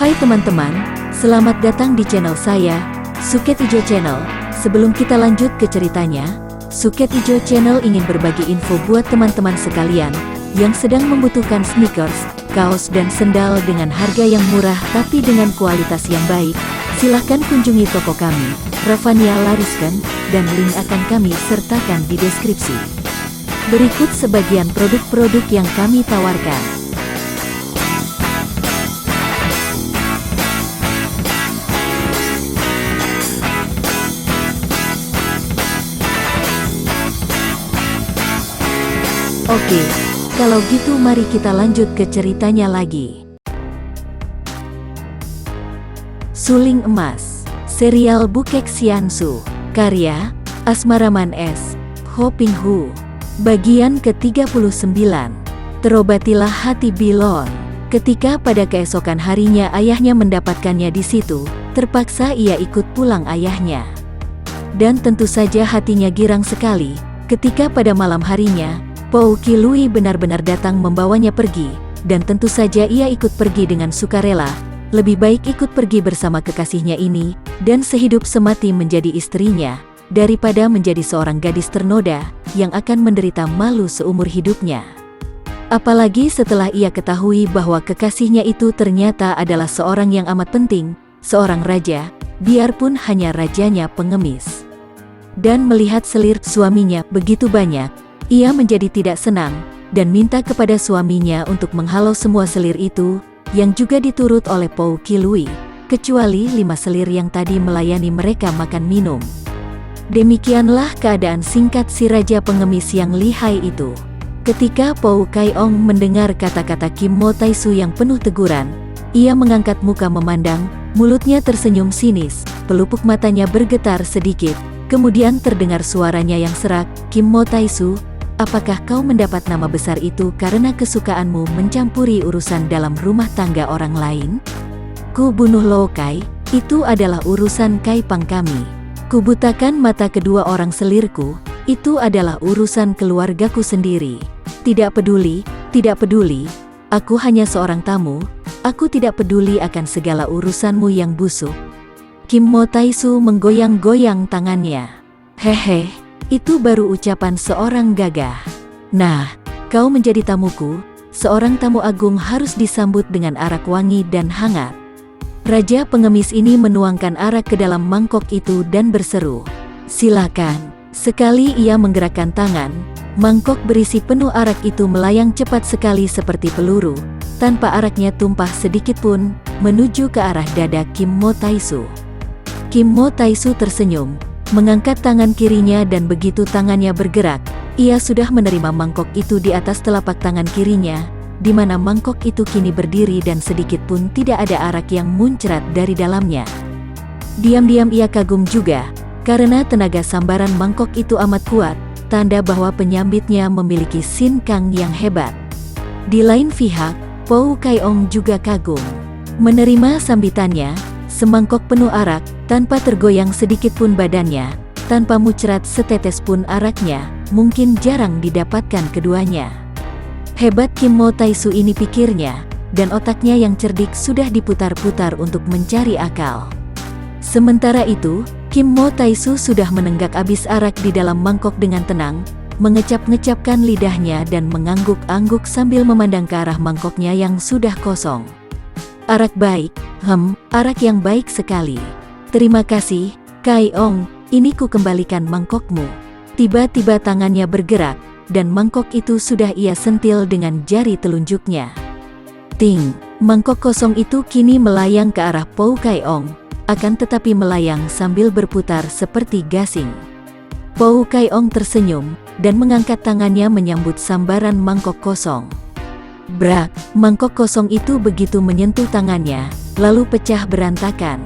Hai teman-teman, selamat datang di channel saya, Suket Ijo Channel. Sebelum kita lanjut ke ceritanya, Suket Ijo Channel ingin berbagi info buat teman-teman sekalian yang sedang membutuhkan sneakers, kaos dan sendal dengan harga yang murah tapi dengan kualitas yang baik. Silahkan kunjungi toko kami, Ravania Lariskan, dan link akan kami sertakan di deskripsi. Berikut sebagian produk-produk yang kami tawarkan. Oke, kalau gitu mari kita lanjut ke ceritanya lagi. Suling Emas, serial Bukek Xiansu, karya Asmaraman S. Ho Ping Hu. Bagian ke-39. Terobatilah hati Bilon. Ketika pada keesokan harinya ayahnya mendapatkannya di situ, terpaksa ia ikut pulang ayahnya. Dan tentu saja hatinya girang sekali, ketika pada malam harinya, Pou Qilui benar-benar datang membawanya pergi, dan tentu saja ia ikut pergi dengan sukarela. Lebih baik ikut pergi bersama kekasihnya ini, dan sehidup semati menjadi istrinya, daripada menjadi seorang gadis ternoda, yang akan menderita malu seumur hidupnya. Apalagi setelah ia ketahui bahwa kekasihnya itu ternyata adalah seorang yang amat penting, seorang raja, biarpun hanya rajanya pengemis. Dan melihat selir suaminya begitu banyak, ia menjadi tidak senang, dan minta kepada suaminya untuk menghalau semua selir itu, yang juga diturut oleh Pou Qilui, kecuali 5 selir yang tadi melayani mereka makan minum. Demikianlah keadaan singkat si raja pengemis yang lihai itu. Ketika Pou Kaiong mendengar kata-kata Kim Mo Taisu yang penuh teguran, ia mengangkat muka memandang, mulutnya tersenyum sinis, pelupuk matanya bergetar sedikit, kemudian terdengar suaranya yang serak, "Kim Mo Taisu, apakah kau mendapat nama besar itu karena kesukaanmu mencampuri urusan dalam rumah tangga orang lain? Ku bunuh Lo Kai, itu adalah urusan Kai Pang kami. Ku butakan mata kedua orang selirku, itu adalah urusan keluargaku sendiri. Tidak peduli, aku hanya seorang tamu, aku tidak peduli akan segala urusanmu yang busuk." Kim Mo Taisu menggoyang-goyang tangannya. "Hehe. Itu baru ucapan seorang gagah. Nah, kau menjadi tamuku, seorang tamu agung harus disambut dengan arak wangi dan hangat." Raja pengemis ini menuangkan arak ke dalam mangkok itu dan berseru, "Silakan." Sekali ia menggerakkan tangan, mangkok berisi penuh arak itu melayang cepat sekali seperti peluru, tanpa araknya tumpah sedikit pun, menuju ke arah dada Kim Mo Taisu. Kim Mo Taisu tersenyum, mengangkat tangan kirinya dan begitu tangannya bergerak, ia sudah menerima mangkok itu di atas telapak tangan kirinya, di mana mangkok itu kini berdiri dan sedikit pun tidak ada arak yang muncrat dari dalamnya. Diam-diam ia kagum juga, karena tenaga sambaran mangkok itu amat kuat, tanda bahwa penyambitnya memiliki sinkang yang hebat. Di lain pihak, Pou Kaiong juga kagum. Menerima sambitannya, semangkok penuh arak, tanpa tergoyang sedikit pun badannya, tanpa muncrat setetes pun araknya, mungkin jarang didapatkan keduanya. Hebat Kim Mo Taisu ini pikirnya, dan otaknya yang cerdik sudah diputar-putar untuk mencari akal. Sementara itu, Kim Mo Taisu sudah menenggak habis arak di dalam mangkok dengan tenang, mengecap-ngecapkan lidahnya dan mengangguk-angguk sambil memandang ke arah mangkoknya yang sudah kosong. "Arak baik, arak yang baik sekali. Terima kasih, Kaiong, ini ku kembalikan mangkokmu." Tiba-tiba tangannya bergerak, dan mangkok itu sudah ia sentil dengan jari telunjuknya. Ting, mangkok kosong itu kini melayang ke arah Pou Kaiong, akan tetapi melayang sambil berputar seperti gasing. Pou Kaiong tersenyum, dan mengangkat tangannya menyambut sambaran mangkok kosong. Brak, mangkok kosong itu begitu menyentuh tangannya, lalu pecah berantakan.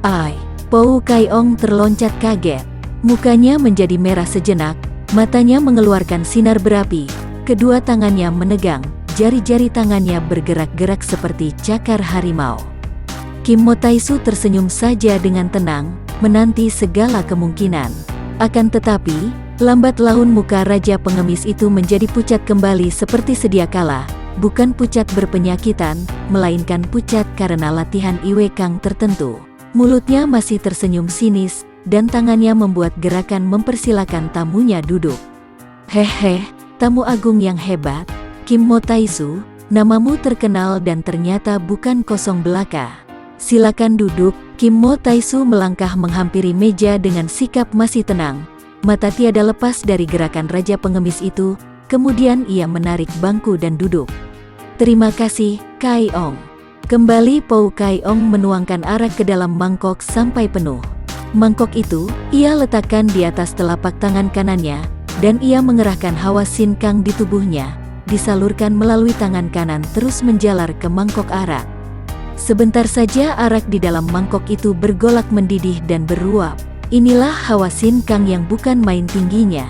"Ai!" Pou Kaiong terloncat kaget. Mukanya menjadi merah sejenak, matanya mengeluarkan sinar berapi, kedua tangannya menegang, jari-jari tangannya bergerak-gerak seperti cakar harimau. Kim Mo Taisu tersenyum saja dengan tenang, menanti segala kemungkinan. Akan tetapi, lambat laun muka raja pengemis itu menjadi pucat kembali seperti sedia kala, bukan pucat berpenyakitan, melainkan pucat karena latihan Iwe Kang tertentu. Mulutnya masih tersenyum sinis, dan tangannya membuat gerakan mempersilakan tamunya duduk. Hehe, tamu agung yang hebat, Kim Mo Taisu, namamu terkenal dan ternyata bukan kosong belaka. Silakan duduk. Kim Mo Taisu melangkah menghampiri meja dengan sikap masih tenang. Mata tiada lepas dari gerakan raja pengemis itu, kemudian ia menarik bangku dan duduk. Terima kasih, Kai Ong. Kembali Pou Kai Ong menuangkan arak ke dalam mangkok sampai penuh. Mangkok itu, ia letakkan di atas telapak tangan kanannya, dan ia mengerahkan hawa Sin Kang di tubuhnya, disalurkan melalui tangan kanan terus menjalar ke mangkok arak. Sebentar saja arak di dalam mangkok itu bergolak mendidih dan beruap. Inilah hawa Sin Kang yang bukan main tingginya.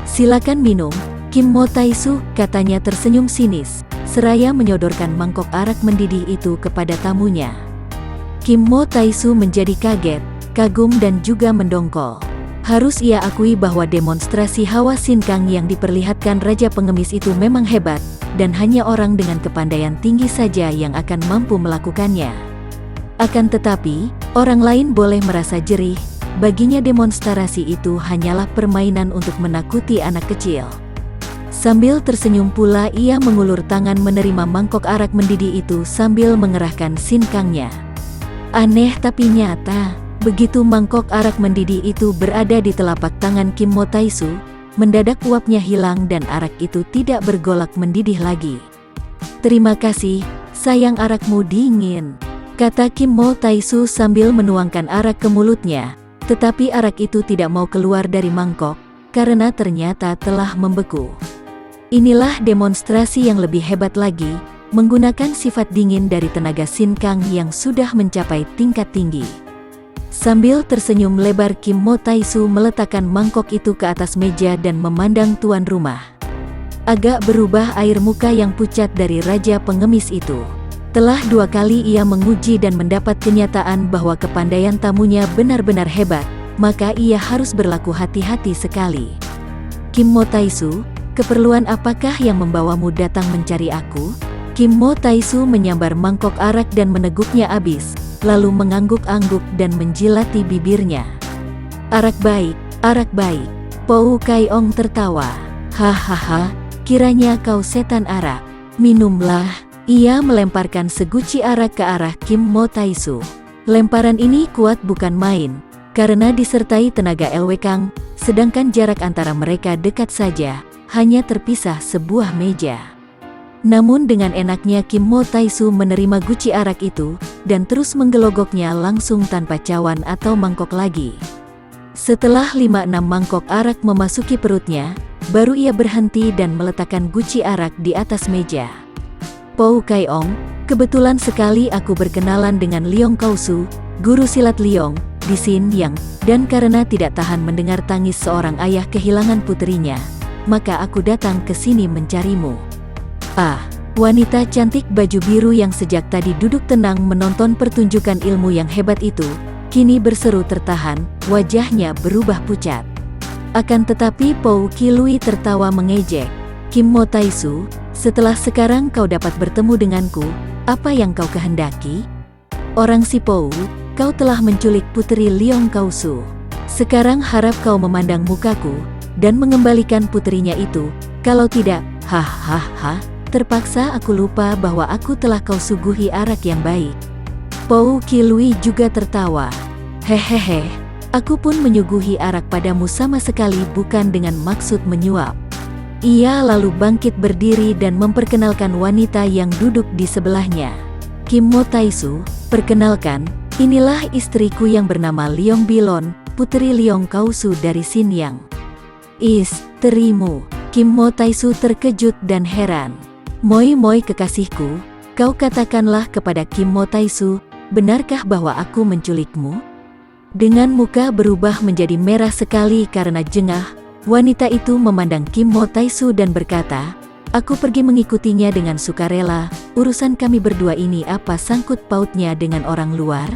Silakan minum, Kim Mo Taisu, katanya tersenyum sinis, seraya menyodorkan mangkok arak mendidih itu kepada tamunya. Kim Mo Taisu menjadi kaget, kagum dan juga mendongkol. Harus ia akui bahwa demonstrasi hawa Sin Kang yang diperlihatkan raja pengemis itu memang hebat, dan hanya orang dengan kepandaian tinggi saja yang akan mampu melakukannya. Akan tetapi, orang lain boleh merasa jerih, baginya demonstrasi itu hanyalah permainan untuk menakuti anak kecil. Sambil tersenyum pula ia mengulur tangan menerima mangkok arak mendidih itu sambil mengerahkan Sin Kangnya. Aneh tapi nyata, begitu mangkok arak mendidih itu berada di telapak tangan Kim Mo Taisu, mendadak uapnya hilang dan arak itu tidak bergolak mendidih lagi. Terima kasih, sayang arakmu dingin, kata Kim Mo Taisu sambil menuangkan arak ke mulutnya, tetapi arak itu tidak mau keluar dari mangkok, karena ternyata telah membeku. Inilah demonstrasi yang lebih hebat lagi, menggunakan sifat dingin dari tenaga Sin Kang yang sudah mencapai tingkat tinggi. Sambil tersenyum lebar Kim Mo Taisu meletakkan mangkok itu ke atas meja dan memandang tuan rumah. Agak berubah air muka yang pucat dari raja pengemis itu. Telah 2 kali ia menguji dan mendapat kenyataan bahwa kepandaian tamunya benar-benar hebat, maka ia harus berlaku hati-hati sekali. Kim Mo Taisu, keperluan apakah yang membawamu datang mencari aku? Kim Mo Taisu menyambar mangkok arak dan meneguknya abis, lalu mengangguk-angguk dan menjilati bibirnya. Arak baik, arak baik. Pou Kai Ong tertawa. Hahaha, kiranya kau setan arak. Minumlah. Ia melemparkan seguci arak ke arah Kim Mo Taisu. Lemparan ini kuat bukan main, karena disertai tenaga Lwe Kang, sedangkan jarak antara mereka dekat saja, hanya terpisah sebuah meja. Namun dengan enaknya Kim Mo Taisu menerima guci arak itu, dan terus menggelogoknya langsung tanpa cawan atau mangkok lagi. Setelah 5-6 mangkok arak memasuki perutnya, baru ia berhenti dan meletakkan guci arak di atas meja. Pou Kai Ong, kebetulan sekali aku berkenalan dengan Liong Kausu, guru silat Liong, di Sin Yang, dan karena tidak tahan mendengar tangis seorang ayah kehilangan puterinya, maka aku datang ke sini mencarimu. Ah, wanita cantik baju biru yang sejak tadi duduk tenang menonton pertunjukan ilmu yang hebat itu, kini berseru tertahan, wajahnya berubah pucat. Akan tetapi Pou Kilui tertawa mengejek. Kim Mo Taisu, setelah sekarang kau dapat bertemu denganku, apa yang kau kehendaki? Orang si Pou, kau telah menculik puteri Liong Kausu. Sekarang harap kau memandang mukaku, dan mengembalikan puterinya itu, kalau tidak, hahaha, terpaksa aku lupa bahwa aku telah kau suguhi arak yang baik. Pou Kilui juga tertawa. Hehehe, aku pun menyuguhi arak padamu sama sekali bukan dengan maksud menyuap. Ia lalu bangkit berdiri dan memperkenalkan wanita yang duduk di sebelahnya. Kim Mo Taisu, perkenalkan, inilah istriku yang bernama Liong Bilon, puteri Liong Kausu dari Sin Yang. Istrimu? Kim Mo Taisu terkejut dan heran. Moi kekasihku, kau katakanlah kepada Kim Mo Taisu, benarkah bahwa aku menculikmu? Dengan muka berubah menjadi merah sekali karena jengah, wanita itu memandang Kim Mo Taisu dan berkata, aku pergi mengikutinya dengan sukarela, urusan kami berdua ini apa sangkut pautnya dengan orang luar?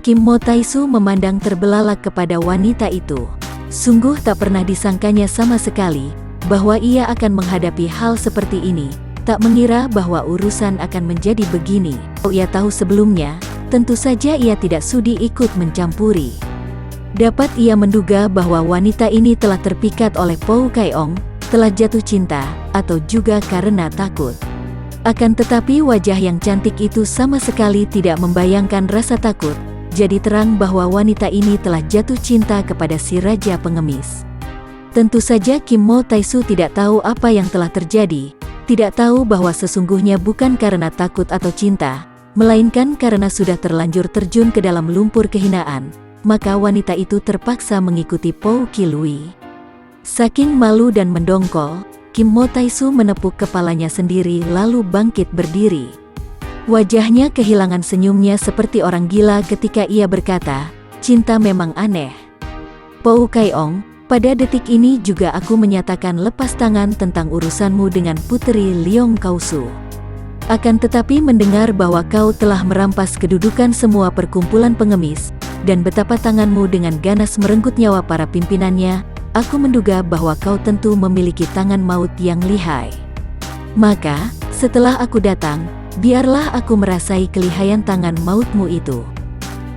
Kim Mo Taisu memandang terbelalak kepada wanita itu. Sungguh tak pernah disangkanya sama sekali, bahwa ia akan menghadapi hal seperti ini, tak mengira bahwa urusan akan menjadi begini. Ia tahu sebelumnya, tentu saja ia tidak sudi ikut mencampuri. Dapat ia menduga bahwa wanita ini telah terpikat oleh Pou Kai-ong, telah jatuh cinta, atau juga karena takut. Akan tetapi wajah yang cantik itu sama sekali tidak membayangkan rasa takut, jadi terang bahwa wanita ini telah jatuh cinta kepada si Raja Pengemis. Tentu saja Kim Mo Taisu tidak tahu apa yang telah terjadi, tidak tahu bahwa sesungguhnya bukan karena takut atau cinta, melainkan karena sudah terlanjur terjun ke dalam lumpur kehinaan, maka wanita itu terpaksa mengikuti Pou Qilui. Saking malu dan mendongkol, Kim Mo Taisu menepuk kepalanya sendiri lalu bangkit berdiri. Wajahnya kehilangan senyumnya seperti orang gila ketika ia berkata, "Cinta memang aneh. Pou Kai-ong, pada detik ini juga aku menyatakan lepas tangan tentang urusanmu dengan Puteri Leong Kausu. Akan tetapi mendengar bahwa kau telah merampas kedudukan semua perkumpulan pengemis, dan betapa tanganmu dengan ganas merenggut nyawa para pimpinannya, aku menduga bahwa kau tentu memiliki tangan maut yang lihai. Maka, setelah aku datang, biarlah aku merasai kelihayan tangan mautmu itu.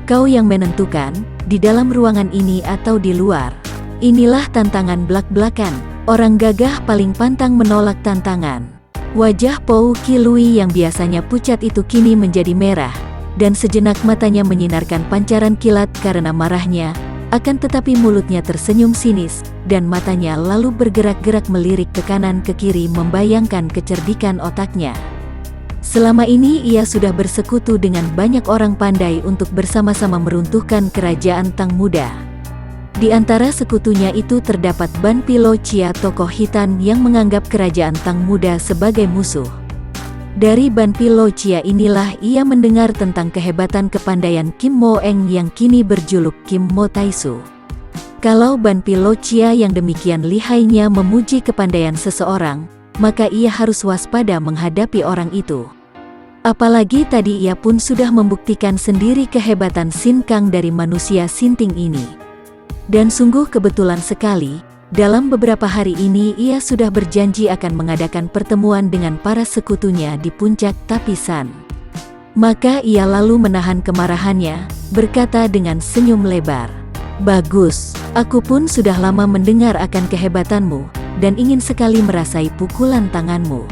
Kau yang menentukan, di dalam ruangan ini atau di luar. Inilah tantangan belak-belakan. Orang gagah paling pantang menolak tantangan." Wajah Pou Qilui yang biasanya pucat itu kini menjadi merah, dan sejenak matanya menyinarkan pancaran kilat karena marahnya, akan tetapi mulutnya tersenyum sinis, dan matanya lalu bergerak-gerak melirik ke kanan ke kiri membayangkan kecerdikan otaknya. Selama ini ia sudah bersekutu dengan banyak orang pandai untuk bersama-sama meruntuhkan kerajaan Tang Muda. Di antara sekutunya itu terdapat Ban Pilo Chia, tokoh hitan yang menganggap kerajaan Tang Muda sebagai musuh. Dari Ban Pilo Chia inilah ia mendengar tentang kehebatan kepandaian Kim Mo Eng yang kini berjuluk Kim Mo Taisu. Kalau Ban Pilo Chia yang demikian lihainya memuji kepandaian seseorang, maka ia harus waspada menghadapi orang itu. Apalagi tadi ia pun sudah membuktikan sendiri kehebatan Sin Kang dari manusia Sinting ini. Dan sungguh kebetulan sekali, dalam beberapa hari ini ia sudah berjanji akan mengadakan pertemuan dengan para sekutunya di puncak Tapisan. Maka ia lalu menahan kemarahannya, berkata dengan senyum lebar, "Bagus, aku pun sudah lama mendengar akan kehebatanmu, dan ingin sekali merasai pukulan tanganmu.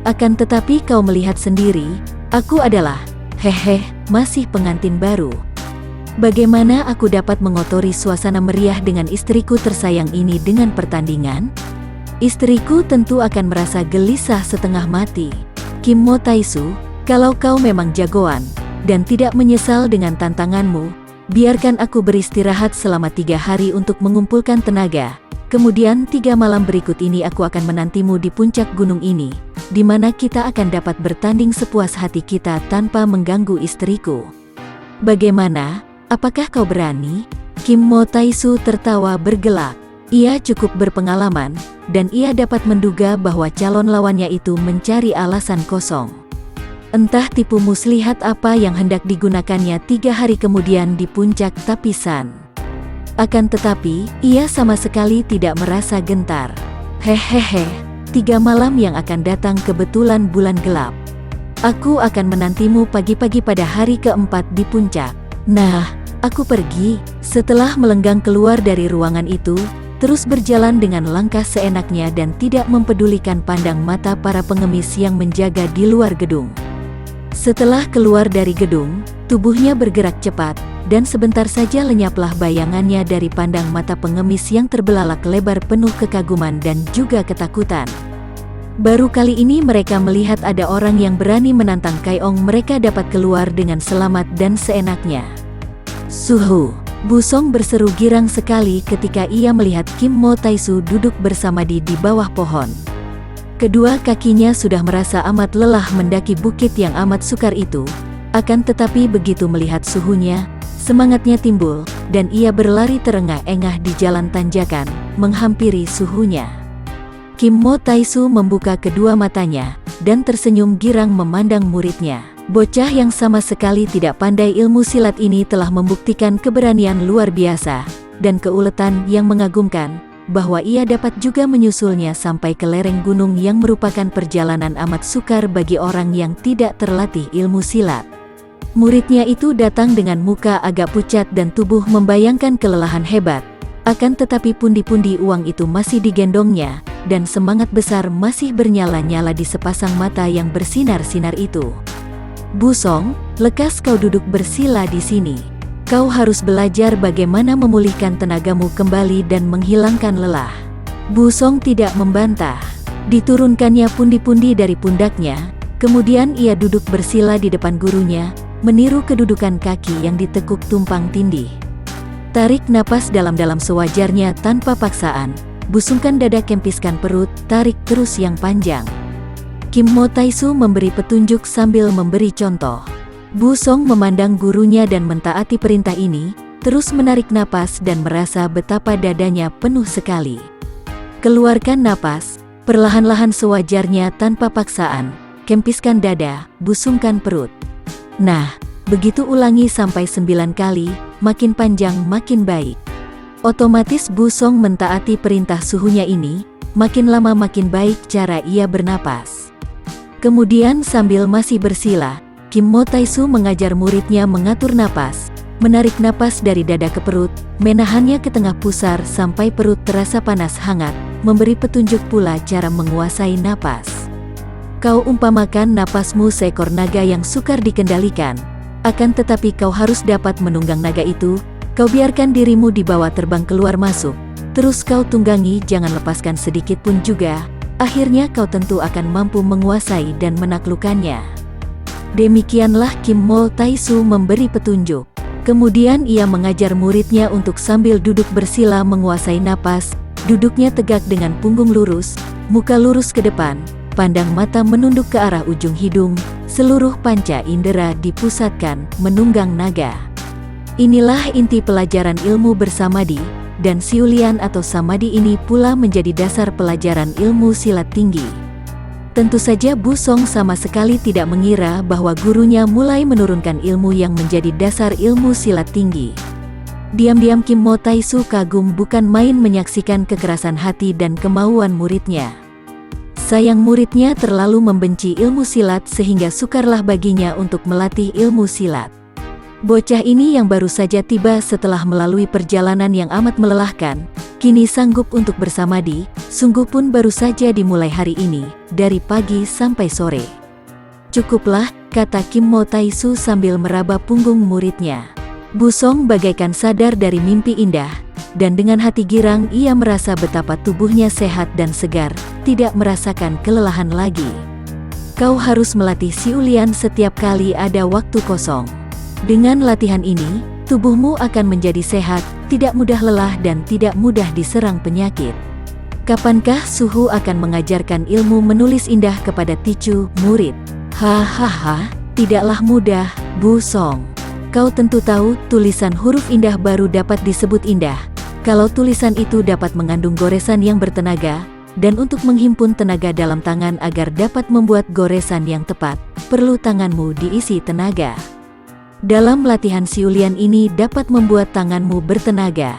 Akan tetapi kau melihat sendiri, aku adalah, masih pengantin baru. Bagaimana aku dapat mengotori suasana meriah dengan istriku tersayang ini dengan pertandingan? Istriku tentu akan merasa gelisah setengah mati. Kim Mo Taisu, kalau kau memang jagoan, dan tidak menyesal dengan tantanganmu, biarkan aku beristirahat selama 3 hari untuk mengumpulkan tenaga. Kemudian 3 malam berikut ini aku akan menantimu di puncak gunung ini, di mana kita akan dapat bertanding sepuas hati kita tanpa mengganggu istriku. Bagaimana? Apakah kau berani?" Kim Mo Taisu tertawa bergelak. Ia cukup berpengalaman, dan ia dapat menduga bahwa calon lawannya itu mencari alasan kosong. Entah tipu muslihat apa yang hendak digunakannya 3 hari kemudian di puncak Tapisan. Akan tetapi, ia sama sekali tidak merasa gentar. 3 malam yang akan datang kebetulan bulan gelap. Aku akan menantimu pagi-pagi pada hari keempat di puncak. Nah, aku pergi." Setelah melenggang keluar dari ruangan itu, terus berjalan dengan langkah seenaknya dan tidak mempedulikan pandang mata para pengemis yang menjaga di luar gedung. Setelah keluar dari gedung, tubuhnya bergerak cepat, dan sebentar saja lenyaplah bayangannya dari pandang mata pengemis yang terbelalak lebar penuh kekaguman dan juga ketakutan. Baru kali ini mereka melihat ada orang yang berani menantang Kai-ong mereka dapat keluar dengan selamat dan seenaknya. "Suhu!" Busong berseru girang sekali ketika ia melihat Kim Mo Taisu duduk bersama di bawah pohon. Kedua kakinya sudah merasa amat lelah mendaki bukit yang amat sukar itu, akan tetapi begitu melihat suhunya, semangatnya timbul, dan ia berlari terengah-engah di jalan tanjakan, menghampiri suhunya. Kim Mo Taisu membuka kedua matanya, dan tersenyum girang memandang muridnya. Bocah yang sama sekali tidak pandai ilmu silat ini telah membuktikan keberanian luar biasa, dan keuletan yang mengagumkan, bahwa ia dapat juga menyusulnya sampai ke lereng gunung yang merupakan perjalanan amat sukar bagi orang yang tidak terlatih ilmu silat. Muridnya itu datang dengan muka agak pucat dan tubuh membayangkan kelelahan hebat. Akan tetapi pundi-pundi uang itu masih digendongnya, dan semangat besar masih bernyala-nyala di sepasang mata yang bersinar-sinar itu. "Bu Song, lekas kau duduk bersila di sini. Kau harus belajar bagaimana memulihkan tenagamu kembali dan menghilangkan lelah." Bu Song tidak membantah. Diturunkannya pundi-pundi dari pundaknya, kemudian ia duduk bersila di depan gurunya, meniru kedudukan kaki yang ditekuk tumpang tindih. Tarik napas dalam-dalam sewajarnya tanpa paksaan, busungkan dada, kempiskan perut, tarik terus yang panjang. Kim Mo Taisu memberi petunjuk sambil memberi contoh. Bu Song memandang gurunya dan mentaati perintah ini, terus menarik napas dan merasa betapa dadanya penuh sekali. Keluarkan napas, perlahan-lahan sewajarnya tanpa paksaan, kempiskan dada, busungkan perut. Nah, begitu ulangi sampai 9 kali, makin panjang makin baik. Otomatis Bu Song mentaati perintah suhunya ini, makin lama makin baik cara ia bernapas. Kemudian sambil masih bersila, Kim Mo Taisu mengajar muridnya mengatur napas, menarik napas dari dada ke perut, menahannya ke tengah pusar sampai perut terasa panas hangat, memberi petunjuk pula cara menguasai napas. Kau umpamakan napasmu seekor naga yang sukar dikendalikan, akan tetapi kau harus dapat menunggang naga itu, kau biarkan dirimu dibawa terbang keluar masuk, terus kau tunggangi, jangan lepaskan sedikit pun juga, akhirnya kau tentu akan mampu menguasai dan menaklukkannya. Demikianlah Kim Mo Taisu memberi petunjuk. Kemudian ia mengajar muridnya untuk sambil duduk bersila menguasai napas, duduknya tegak dengan punggung lurus, muka lurus ke depan, pandang mata menunduk ke arah ujung hidung, seluruh panca indera dipusatkan, menunggang naga. Inilah inti pelajaran ilmu bersamadi, dan siulian atau samadi ini pula menjadi dasar pelajaran ilmu silat tinggi. Tentu saja Bu Song sama sekali tidak mengira bahwa gurunya mulai menurunkan ilmu yang menjadi dasar ilmu silat tinggi. Diam-diam Kim Mo Taisu kagum bukan main menyaksikan kekerasan hati dan kemauan muridnya. Sayang muridnya terlalu membenci ilmu silat sehingga sukarlah baginya untuk melatih ilmu silat. Bocah ini yang baru saja tiba setelah melalui perjalanan yang amat melelahkan, kini sanggup untuk bersamadi, sungguh pun baru saja dimulai hari ini, dari pagi sampai sore. "Cukuplah," kata Kim Mo Taisu sambil meraba punggung muridnya. Bu Song bagaikan sadar dari mimpi indah, dan dengan hati girang ia merasa betapa tubuhnya sehat dan segar, tidak merasakan kelelahan lagi. "Kau harus melatih siulian setiap kali ada waktu kosong. Dengan latihan ini, tubuhmu akan menjadi sehat, tidak mudah lelah dan tidak mudah diserang penyakit." "Kapankah Suhu akan mengajarkan ilmu menulis indah kepada Ticu, murid?" "Hahaha, tidaklah mudah, Bu Song. Kau tentu tahu, tulisan huruf indah baru dapat disebut indah kalau tulisan itu dapat mengandung goresan yang bertenaga, dan untuk menghimpun tenaga dalam tangan agar dapat membuat goresan yang tepat, perlu tanganmu diisi tenaga. Dalam latihan siulian ini dapat membuat tanganmu bertenaga.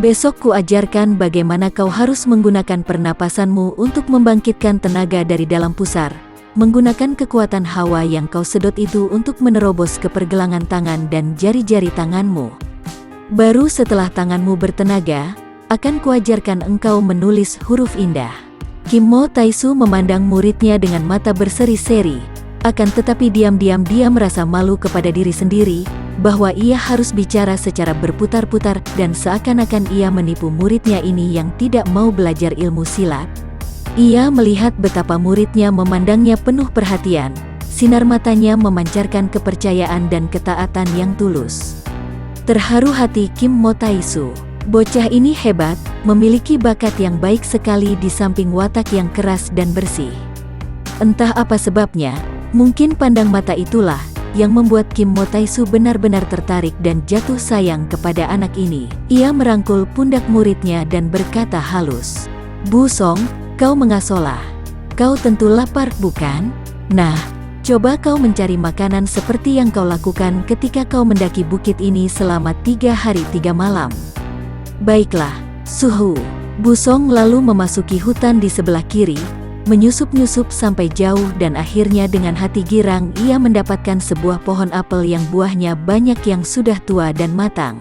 Besok ku ajarkan bagaimana kau harus menggunakan pernapasanmu untuk membangkitkan tenaga dari dalam pusar, menggunakan kekuatan hawa yang kau sedot itu untuk menerobos ke pergelangan tangan dan jari-jari tanganmu. Baru setelah tanganmu bertenaga, akan kuajarkan engkau menulis huruf indah." Kim Mo Taisu memandang muridnya dengan mata berseri-seri. Akan tetapi diam-diam dia merasa malu kepada diri sendiri, bahwa ia harus bicara secara berputar-putar dan seakan-akan ia menipu muridnya ini yang tidak mau belajar ilmu silat. Ia melihat betapa muridnya memandangnya penuh perhatian, sinar matanya memancarkan kepercayaan dan ketaatan yang tulus. Terharu hati Kim Mo Taisu. Bocah ini hebat, memiliki bakat yang baik sekali di samping watak yang keras dan bersih. Entah apa sebabnya, mungkin pandang mata itulah yang membuat Kim Mo Taisu benar-benar tertarik dan jatuh sayang kepada anak ini. Ia merangkul pundak muridnya dan berkata halus, "Bu Song, kau mengasolah. Kau tentu lapar, bukan? Nah, coba kau mencari makanan seperti yang kau lakukan ketika kau mendaki bukit ini selama 3 hari 3 malam. Baiklah, Suhu, Busong lalu memasuki hutan di sebelah kiri, menyusup-nyusup sampai jauh dan akhirnya dengan hati girang ia mendapatkan sebuah pohon apel yang buahnya banyak yang sudah tua dan matang.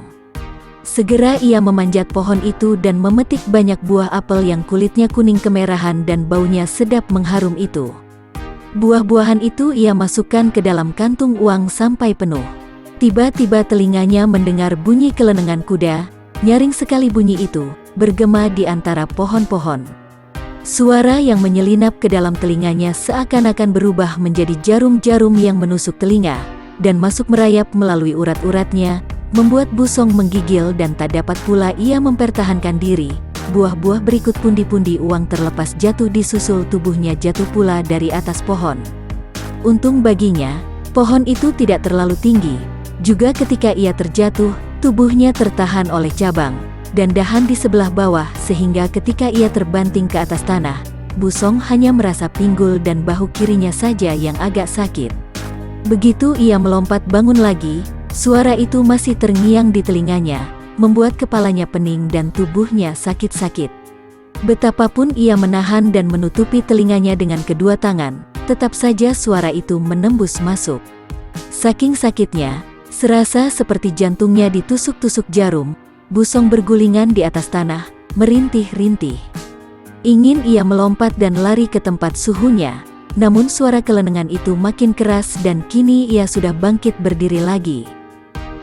Segera ia memanjat pohon itu dan memetik banyak buah apel yang kulitnya kuning kemerahan dan baunya sedap mengharum itu. Buah-buahan itu ia masukkan ke dalam kantung uang sampai penuh. Tiba-tiba telinganya mendengar bunyi kelenengan kuda, nyaring sekali bunyi itu, bergema di antara pohon-pohon. Suara yang menyelinap ke dalam telinganya seakan-akan berubah menjadi jarum-jarum yang menusuk telinga, dan masuk merayap melalui urat-uratnya, membuat Busong menggigil dan tak dapat pula ia mempertahankan diri. Buah-buah berikut pundi-pundi uang terlepas jatuh disusul tubuhnya jatuh pula dari atas pohon. Untung baginya, pohon itu tidak terlalu tinggi, juga ketika ia terjatuh, tubuhnya tertahan oleh cabang dan dahan di sebelah bawah sehingga ketika ia terbanting ke atas tanah, Busong hanya merasa pinggul dan bahu kirinya saja yang agak sakit. Begitu ia melompat bangun lagi, suara itu masih terngiang di telinganya, membuat kepalanya pening dan tubuhnya sakit-sakit. Betapapun ia menahan dan menutupi telinganya dengan kedua tangan, tetap saja suara itu menembus masuk. Saking sakitnya, serasa seperti jantungnya ditusuk-tusuk jarum, Busong bergulingan di atas tanah, merintih-rintih. Ingin ia melompat dan lari ke tempat suhunya, namun suara kelenengan itu makin keras dan kini ia sudah bangkit berdiri lagi.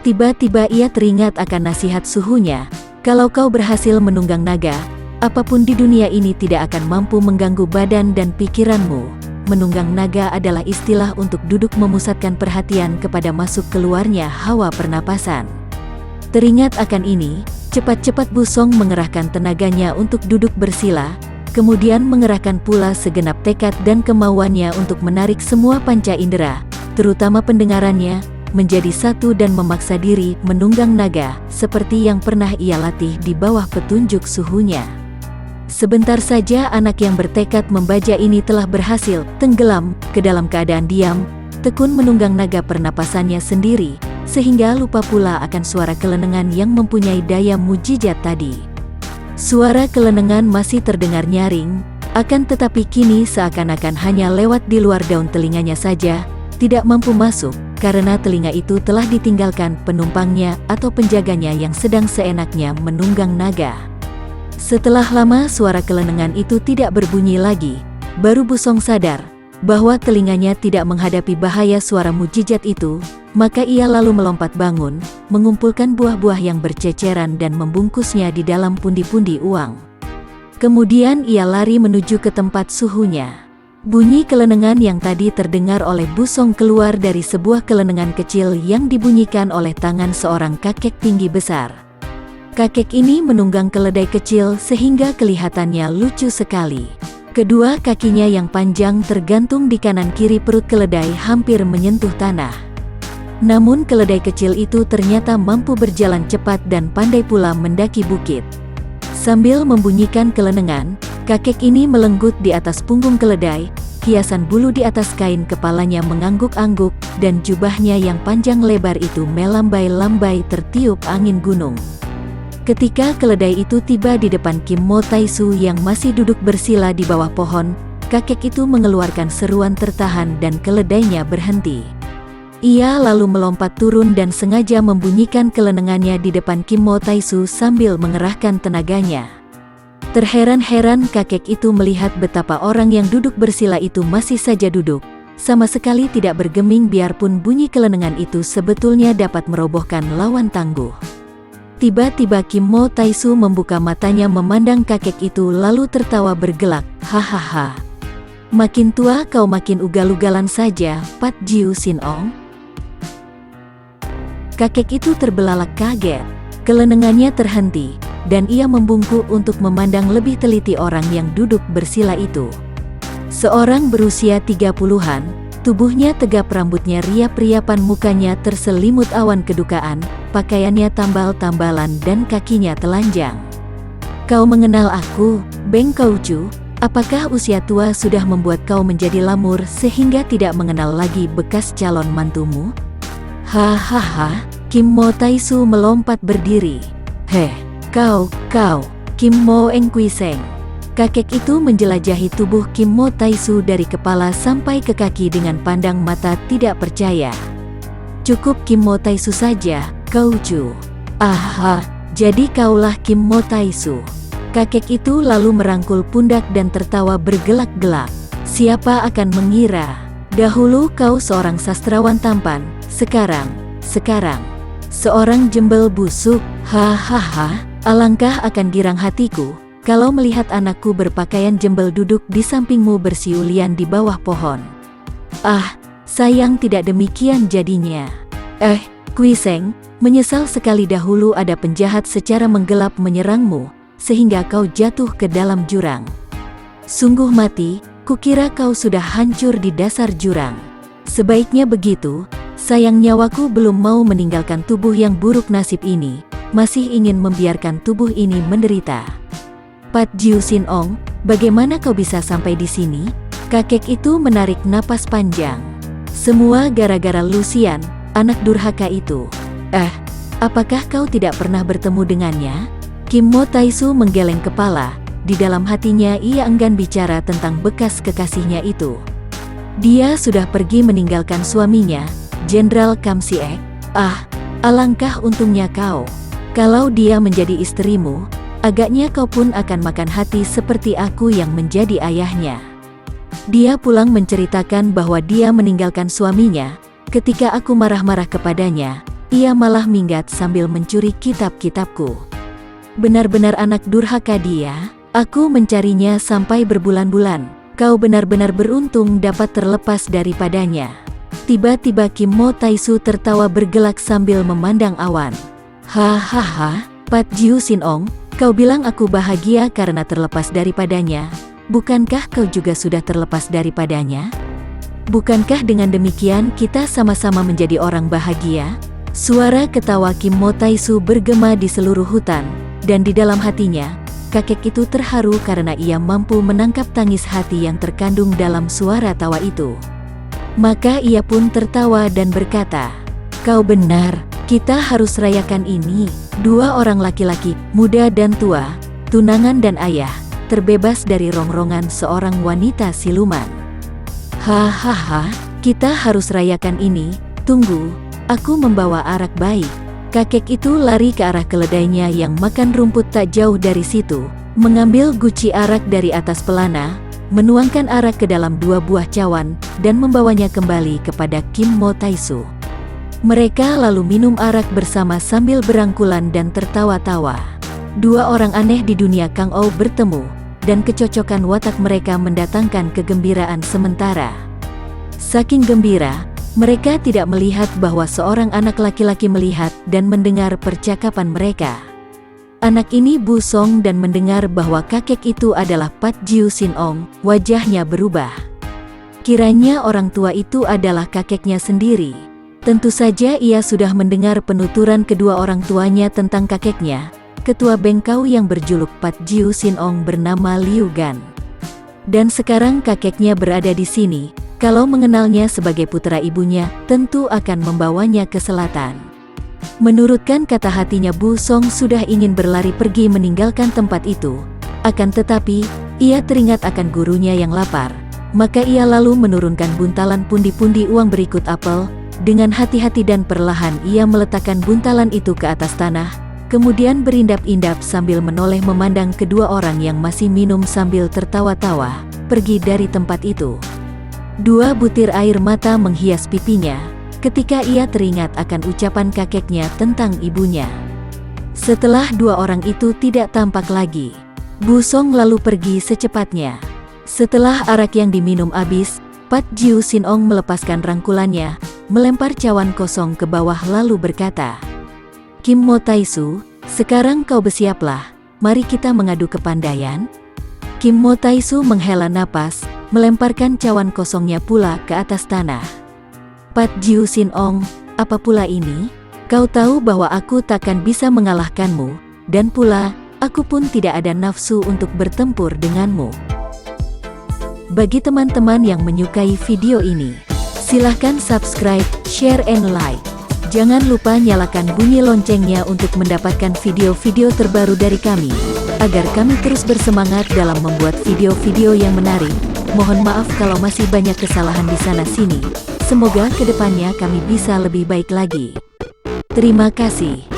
Tiba-tiba ia teringat akan nasihat suhunya, kalau kau berhasil menunggang naga, apapun di dunia ini tidak akan mampu mengganggu badan dan pikiranmu. Menunggang naga adalah istilah untuk duduk memusatkan perhatian kepada masuk keluarnya hawa pernapasan. Teringat akan ini, cepat-cepat Busong mengerahkan tenaganya untuk duduk bersila, kemudian mengerahkan pula segenap tekad dan kemauannya untuk menarik semua panca indera, terutama pendengarannya, menjadi satu dan memaksa diri menunggang naga, seperti yang pernah ia latih di bawah petunjuk suhunya. Sebentar saja anak yang bertekad membaja ini telah berhasil tenggelam ke dalam keadaan diam, tekun menunggang naga pernapasannya sendiri, sehingga lupa pula akan suara kelenengan yang mempunyai daya mujizat tadi. Suara kelenengan masih terdengar nyaring, akan tetapi kini seakan-akan hanya lewat di luar daun telinganya saja, tidak mampu masuk, karena telinga itu telah ditinggalkan penumpangnya atau penjaganya yang sedang seenaknya menunggang naga. Setelah lama suara kelenengan itu tidak berbunyi lagi, baru Busong sadar bahwa telinganya tidak menghadapi bahaya suara mujizat itu, maka ia lalu melompat bangun, mengumpulkan buah-buah yang berceceran dan membungkusnya di dalam pundi-pundi uang. Kemudian ia lari menuju ke tempat suhunya. Bunyi kelenengan yang tadi terdengar oleh Busong keluar dari sebuah kelenengan kecil yang dibunyikan oleh tangan seorang kakek tinggi besar. Kakek ini menunggang keledai kecil sehingga kelihatannya lucu sekali. Kedua kakinya yang panjang tergantung di kanan kiri perut keledai hampir menyentuh tanah. Namun keledai kecil itu ternyata mampu berjalan cepat dan pandai pula mendaki bukit. Sambil membunyikan kelenengan, kakek ini melenggut di atas punggung keledai, hiasan bulu di atas kain kepalanya mengangguk-angguk, dan jubahnya yang panjang lebar itu melambai-lambai tertiup angin gunung. Ketika keledai itu tiba di depan Kim Mo Taisu yang masih duduk bersila di bawah pohon, kakek itu mengeluarkan seruan tertahan dan keledainya berhenti. Ia lalu melompat turun dan sengaja membunyikan kelenengannya di depan Kim Mo Taisu sambil mengerahkan tenaganya. Terheran-heran kakek itu melihat betapa orang yang duduk bersila itu masih saja duduk, sama sekali tidak bergeming biarpun bunyi kelenengan itu sebetulnya dapat merobohkan lawan tangguh. Tiba-tiba Kim Mo Taisu membuka matanya memandang kakek itu lalu tertawa bergelak, hahaha. Makin tua kau makin ugal-ugalan saja, Pat Jiu Sin Ong. Kakek itu terbelalak kaget, kelenengannya terhenti, dan ia membungkuk untuk memandang lebih teliti orang yang duduk bersila itu. Seorang berusia 30-an, tubuhnya tegap, rambutnya riap-riapan, mukanya terselimut awan kedukaan, pakaiannya tambal-tambalan dan kakinya telanjang. Kau mengenal aku, Beng Kaucu? Apakah usia tua sudah membuat kau menjadi lamur sehingga tidak mengenal lagi bekas calon mantumu? Hahaha, Kim Mo Taisu melompat berdiri. Heh, kau, Kim Mo Eng Kui Seng. Kakek itu menjelajahi tubuh Kim Mo Taisu dari kepala sampai ke kaki dengan pandang mata tidak percaya. Cukup Kim Mo Taisu saja, kau Chu. Aha, jadi kaulah Kim Mo Taisu. Kakek itu lalu merangkul pundak dan tertawa bergelak-gelak. Siapa akan mengira, dahulu kau seorang sastrawan tampan, sekarang, seorang jembel busuk. Hahaha, alangkah akan girang hatiku kalau melihat anakku berpakaian jembel duduk di sampingmu bersiulian di bawah pohon. Ah, sayang tidak demikian jadinya. Kui Seng, menyesal sekali dahulu ada penjahat secara menggelap menyerangmu, sehingga kau jatuh ke dalam jurang. Sungguh mati, kukira kau sudah hancur di dasar jurang. Sebaiknya begitu, sayang nyawaku belum mau meninggalkan tubuh yang buruk nasib ini, masih ingin membiarkan tubuh ini menderita. Pat Jiu Sin Ong, bagaimana kau bisa sampai di sini? Kakek itu menarik napas panjang. Semua gara-gara Lucian, anak durhaka itu. Apakah kau tidak pernah bertemu dengannya? Kim Mo Taisu menggeleng kepala. Di dalam hatinya ia enggan bicara tentang bekas kekasihnya itu. Dia sudah pergi meninggalkan suaminya, Jenderal Kam Siek. Alangkah untungnya kau. Kalau dia menjadi istrimu, agaknya kau pun akan makan hati seperti aku yang menjadi ayahnya. Dia pulang menceritakan bahwa dia meninggalkan suaminya. Ketika aku marah-marah kepadanya, ia malah minggat sambil mencuri kitab-kitabku. Benar-benar anak durhaka dia. Aku mencarinya sampai berbulan-bulan. Kau benar-benar beruntung dapat terlepas daripadanya. Tiba-tiba Kim Mo Taisu tertawa bergelak sambil memandang awan. Hahaha, Pat Jiu Sin Ong, kau bilang aku bahagia karena terlepas daripadanya. Bukankah kau juga sudah terlepas daripadanya? Bukankah dengan demikian kita sama-sama menjadi orang bahagia? Suara ketawa Kim Mo Taisu bergema di seluruh hutan, dan di dalam hatinya, kakek itu terharu karena ia mampu menangkap tangis hati yang terkandung dalam suara tawa itu. Maka ia pun tertawa dan berkata, "Kau benar, kita harus rayakan ini." Dua orang laki-laki, muda dan tua, tunangan dan ayah, terbebas dari rongrongan seorang wanita siluman. Hahaha, kita harus rayakan ini. Tunggu, aku membawa arak baik. Kakek itu lari ke arah keledainya yang makan rumput tak jauh dari situ, mengambil guci arak dari atas pelana, menuangkan arak ke dalam 2 buah cawan, dan membawanya kembali kepada Kim Mo Taisu. Mereka lalu minum arak bersama sambil berangkulan dan tertawa-tawa. Dua orang aneh di dunia Kang Ou bertemu, dan kecocokan watak mereka mendatangkan kegembiraan sementara. Saking gembira, mereka tidak melihat bahwa seorang anak laki-laki melihat dan mendengar percakapan mereka. Anak ini busong dan mendengar bahwa kakek itu adalah Pat Jiu Sin Ong, wajahnya berubah. Kiranya orang tua itu adalah kakeknya sendiri. Tentu saja ia sudah mendengar penuturan kedua orang tuanya tentang kakeknya, ketua bengkau yang berjuluk Pat Jiu Sin Ong bernama Liu Gan. Dan sekarang kakeknya berada di sini. Kalau mengenalnya sebagai putra ibunya, tentu akan membawanya ke selatan. Menurutkan kata hatinya, Bu Song sudah ingin berlari pergi meninggalkan tempat itu. Akan tetapi, ia teringat akan gurunya yang lapar. Maka ia lalu menurunkan buntalan pundi-pundi uang berikut apel. Dengan hati-hati dan perlahan ia meletakkan buntalan itu ke atas tanah. Kemudian berindap-indap sambil menoleh memandang kedua orang yang masih minum sambil tertawa-tawa, pergi dari tempat itu. 2 butir air mata menghias pipinya, ketika ia teringat akan ucapan kakeknya tentang ibunya. Setelah 2 orang itu tidak tampak lagi, Bu Song lalu pergi secepatnya. Setelah arak yang diminum habis, Pat Jiu Sin Ong melepaskan rangkulannya, melempar cawan kosong ke bawah lalu berkata, "Kim Mo Taisu, sekarang kau bersiaplah, mari kita mengadu kepandaian." Kim Mo Taisu menghela napas, melemparkan cawan kosongnya pula ke atas tanah. "Pat Jiu Sin Ong, apa pula ini? Kau tahu bahwa aku takkan bisa mengalahkanmu, dan pula, aku pun tidak ada nafsu untuk bertempur denganmu." Bagi teman-teman yang menyukai video ini, silahkan subscribe, share, and like. Jangan lupa nyalakan bunyi loncengnya untuk mendapatkan video-video terbaru dari kami, agar kami terus bersemangat dalam membuat video-video yang menarik. Mohon maaf kalau masih banyak kesalahan di sana-sini. Semoga kedepannya kami bisa lebih baik lagi. Terima kasih.